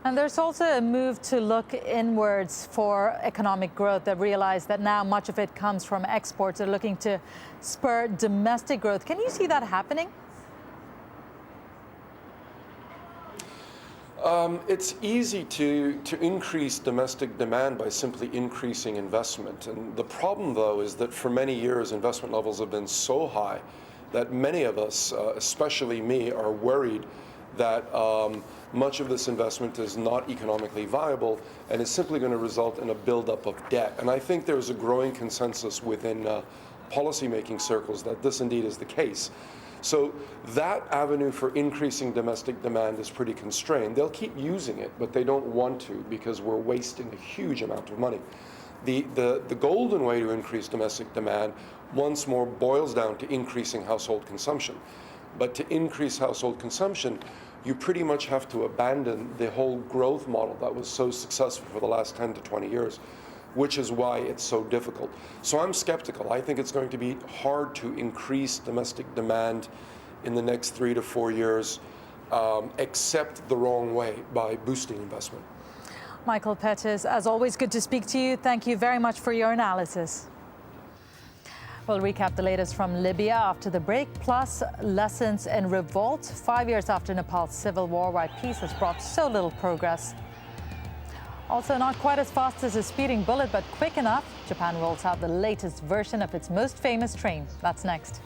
And there's also a move to look inwards for economic growth. They realize that now much of it comes from exports. They're looking to spur domestic growth. Can you see that happening? It's easy to increase domestic demand by simply increasing investment. And the problem, though, is that for many years, investment levels have been so high that many of us, especially me, are worried that much of this investment is not economically viable and is simply going to result in a buildup of debt. And I think there's a growing consensus within policymaking circles that this indeed is the case. So that avenue for increasing domestic demand is pretty constrained. They'll keep using it, but they don't want to because we're wasting a huge amount of money. The golden way to increase domestic demand once more boils down to increasing household consumption. But to increase household consumption, you pretty much have to abandon the whole growth model that was so successful for the last 10 to 20 years, which is why it's so difficult. So I'm skeptical. I think it's going to be hard to increase domestic demand in the next 3 to 4 years, except the wrong way, by boosting investment. Michael Pettis, as always, good to speak to you. Thank you very much for your analysis. We'll recap the latest from Libya after the break, plus lessons in revolt 5 years after Nepal's civil war, why peace has brought so little progress. Also, not quite as fast as a speeding bullet, but quick enough. Japan rolls out the latest version of its most famous train. That's next.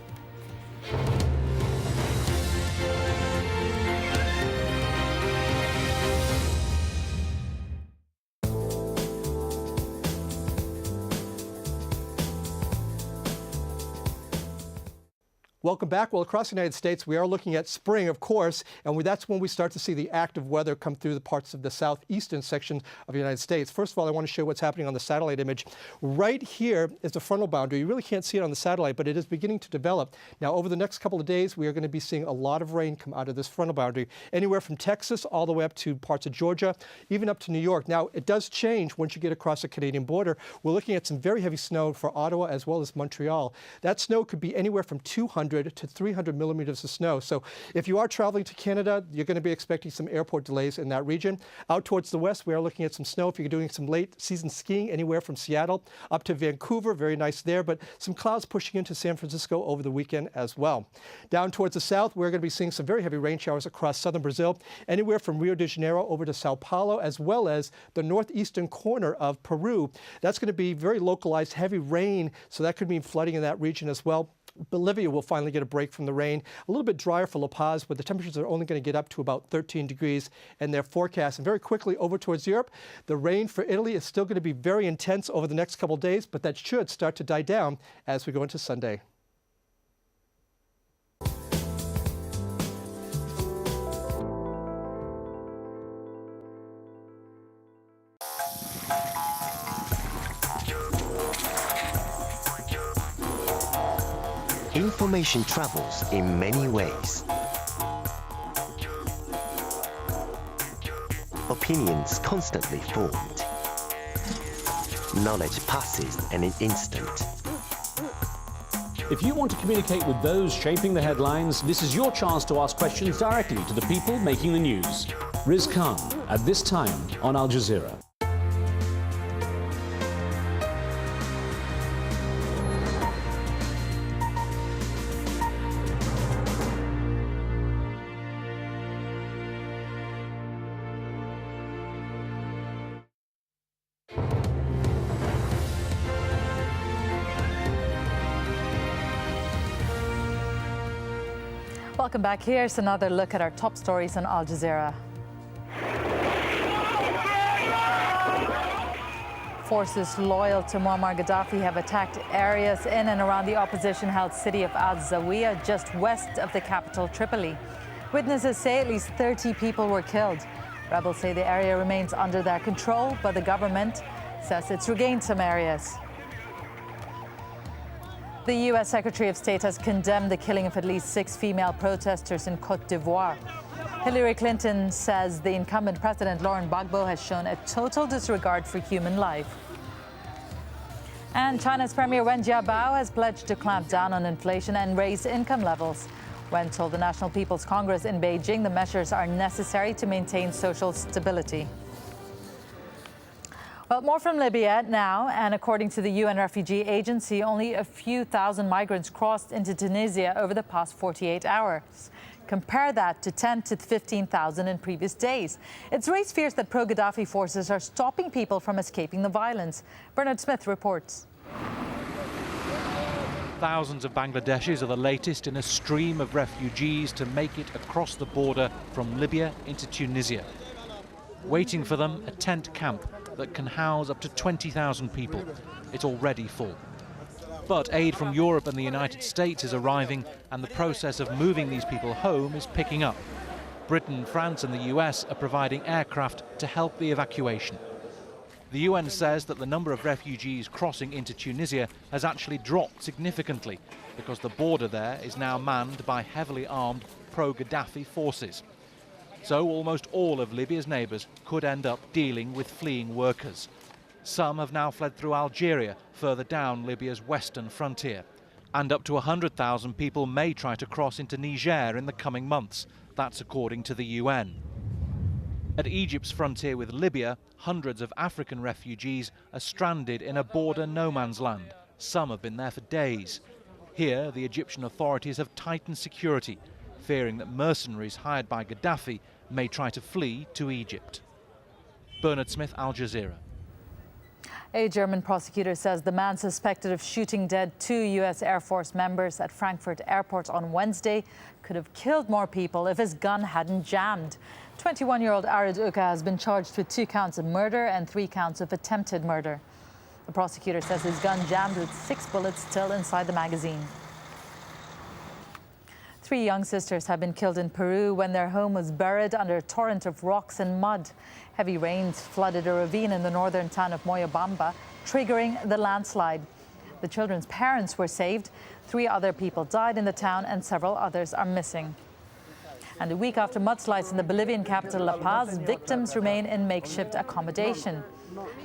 Welcome back. Well, across the United States, we are looking at spring, of course, and that's when we start to see the active weather come through the parts of the southeastern section of the United States. First of all, I want to show what's happening on the satellite image. Right here is the frontal boundary. You really can't see it on the satellite, but it is beginning to develop. Now, over the next couple of days, we are going to be seeing a lot of rain come out of this frontal boundary, anywhere from Texas all the way up to parts of Georgia, even up to New York. Now, it does change once you get across the Canadian border. We're looking at some very heavy snow for Ottawa as well as Montreal. That snow could be anywhere from 200 to 300 millimeters of snow. So if you are traveling to Canada, you're going to be expecting some airport delays in that region. Out towards the west, we are looking at some snow if you're doing some late season skiing anywhere from Seattle up to Vancouver. Very nice there, but some clouds pushing into San Francisco over the weekend as well. Down towards the south, we're going to be seeing some very heavy rain showers across southern Brazil, anywhere from Rio de Janeiro over to Sao Paulo, as well as the northeastern corner of Peru. That's going to be very localized heavy rain, so that could mean flooding in that region as well. Bolivia will finally get a break from the rain. A little bit drier for La Paz, but the temperatures are only going to get up to about 13 degrees in their forecast. And very quickly over towards Europe, the rain for Italy is still going to be very intense over the next couple of days, but that should start to die down as we go into Sunday. Information travels in many ways. Opinions constantly formed. Knowledge passes in an instant. If you want to communicate with those shaping the headlines, this is your chance to ask questions directly to the people making the news. Riz Khan, at this time on Al Jazeera. Welcome back. Here's another look at our top stories on Al Jazeera. Forces loyal to Muammar Gaddafi have attacked areas in and around the opposition-held city of AlJazeera, just west of the capital, Tripoli. Witnesses say at least 30 people were killed. Rebels say the area remains under their control, but the government says it's regained some areas. The U.S. Secretary of State has condemned the killing of at least 6 female protesters in Côte d'Ivoire. Hillary Clinton says the incumbent president, Laurent Gbagbo, has shown a total disregard for human life. And China's Premier Wen Jiabao has pledged to clamp down on inflation and raise income levels. When told the National People's Congress in Beijing the measures are necessary to maintain social stability. Well, more from Libya now, and according to the UN Refugee Agency, only a few thousand migrants crossed into Tunisia over the past 48 hours. Compare that to 10 to 15,000 in previous days. It's raised fears that pro-Gaddafi forces are stopping people from escaping the violence. Bernard Smith reports. Thousands of Bangladeshis are the latest in a stream of refugees to make it across the border from Libya into Tunisia. Waiting for them, a tent camp that can house up to 20,000 people. It's already full. But aid from Europe and the United States is arriving, and the process of moving these people home is picking up. Britain, France and the US are providing aircraft to help the evacuation. The UN says that the number of refugees crossing into Tunisia has actually dropped significantly because the border there is now manned by heavily armed pro-Gaddafi forces. So almost all of Libya's neighbours could end up dealing with fleeing workers. Some have now fled through Algeria, further down Libya's western frontier. And up to 100,000 people may try to cross into Niger in the coming months. That's according to the UN. At Egypt's frontier with Libya, hundreds of African refugees are stranded in a border no man's land. Some have been there for days. Here, the Egyptian authorities have tightened security, fearing that mercenaries hired by Gaddafi may try to flee to Egypt. Bernard Smith, AlJazeera. A German prosecutor says the man suspected of shooting dead 2 U.S. Air Force members at Frankfurt Airport on Wednesday could have killed more people if his gun hadn't jammed. 21-year-old Arid Uka has been charged with 2 counts of murder and 3 counts of attempted murder. The prosecutor says his gun jammed with 6 bullets still inside the magazine. 3 young sisters have been killed in Peru when their home was buried under a torrent of rocks and mud. Heavy rains flooded a ravine in the northern town of Moyobamba, triggering the landslide. The children's parents were saved. 3 other people died in the town and several others are missing. And a week after mudslides in the Bolivian capital La Paz, victims remain in makeshift accommodation.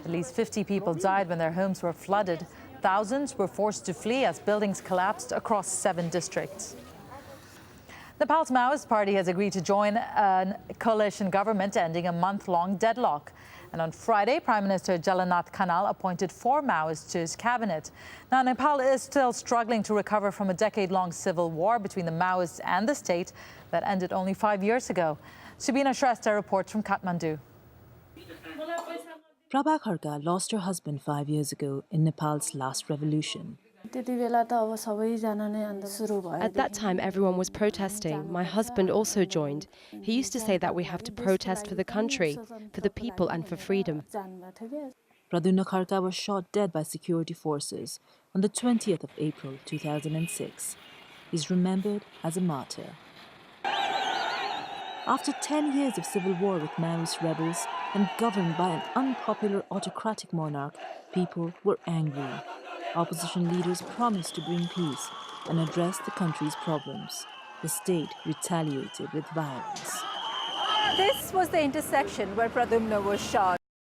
At least 50 people died when their homes were flooded. Thousands were forced to flee as buildings collapsed across 7 districts. Nepal's Maoist party has agreed to join a coalition government ending a month-long deadlock. And on Friday, Prime Minister Jalanath Khanal appointed 4 Maoists to his cabinet. Now, Nepal is still struggling to recover from a decade-long civil war between the Maoists and the state that ended only 5 years ago. Subina Shrestha reports from Kathmandu. Prabha Kharka lost her husband 5 years ago in Nepal's last revolution. At that time, everyone was protesting. My husband also joined. He used to say that we have to protest for the country, for the people and for freedom. Pradyumna Kharka was shot dead by security forces on the 20th of April 2006. He's remembered as a martyr. After 10 years of civil war with Maoist rebels and governed by an unpopular autocratic monarch, people were angry. Opposition leaders promised to bring peace and address the country's problems. The state retaliated with violence. This was the intersection where Pradyumna was shot.